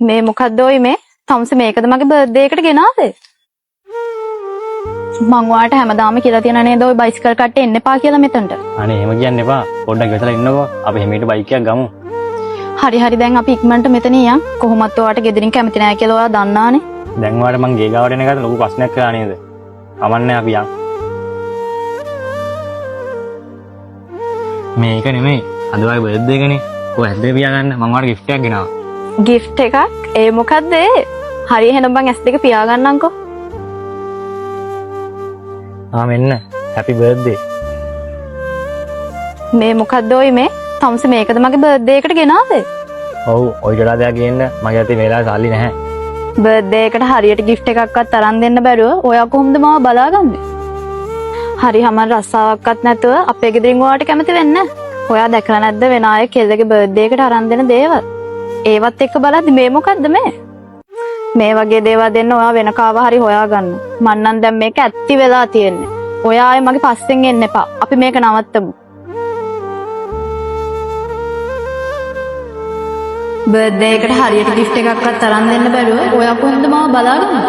මේ මොකද්ද ඔය මේ? තමුස මේකද මගේ බර්ත්ඩේ එකට ගෙනාවේ? මං ඔයාලට හැමදාම කියලා තියන නේද ඔය බයිසිකල් කට්ට එන්න එපා කියලා මෙතනට. අනේ එහෙම කියන්න එපා. පොඩ්ඩක් ඉවසලා ඉන්නකෝ. අපි හැමීට බයික් එකක් ගමු. හරි හරි දැන් අපි ඉක්මනට මෙතන යන්. කොහොමත් ඔයාලට ගෙදරින් කැමති නැහැ කියලා ඔයා දන්නානේ. දැන් ඔයාලට මං ගේ ගාවට එන එකට ලොකු ප්‍රශ්නයක් කළා නේද? කමන්නේ අපි යන්. මේක නෙමෙයි. අද ඔයාගේ බර්ත්ඩේ එකනේ. ඔය හැද්දේ පියාගන්න මං ඔයාලට gift එකක් ගෙනාවා. gift එකක්? ඒ මොකද්ද ඒ? හරි එහෙනම් මං S2 පියාගන්නම්කෝ. මෙන්න happy birthday. මේ මොකද්ද ඔය මේ? තමුස මේකද මගේ බර්ත්ඩේ එකට ගෙනාවේ? ඔව් ඔය ජඩා දෙයක් ගේන්න මගේ අතේ මේ වෙලාවේ සල්ලි නැහැ. බර්ත්ඩේ එකට හරියට gift එකක්වත් අරන් දෙන්න බැරුව ඔයා කොහොමද මාව බලාගන්නේ? හරි හැමන් රස්සාවක්වත් නැතුව අපේ ගෙදරින් ඔයාලට කැමති වෙන්නේ නැහැ. ඔයා දැකලා නැද්ද වෙන අය කෙල්ලගේ බර්ත්ඩේ එකට අරන් දෙන දේවල්? ඒවත් එක්ක බලද්දි මේ මොකද්ද මේ? මේ වගේ දේවල් දෙන්න ඔයා වෙන කාව හරි හොයාගන්න. මං නම් දැන් මේක ඇත්ති වෙලා තියෙන්නේ. ඔයා ආයේ මගේ පස්සෙන් එන්න එපා. අපි මේක නවත්තමු. බර්ත්ඩේ එකට හරියට gift එකක්වත් අරන් දෙන්න බැරුව ඔයා කොහොමද මාව බලාගන්නේ?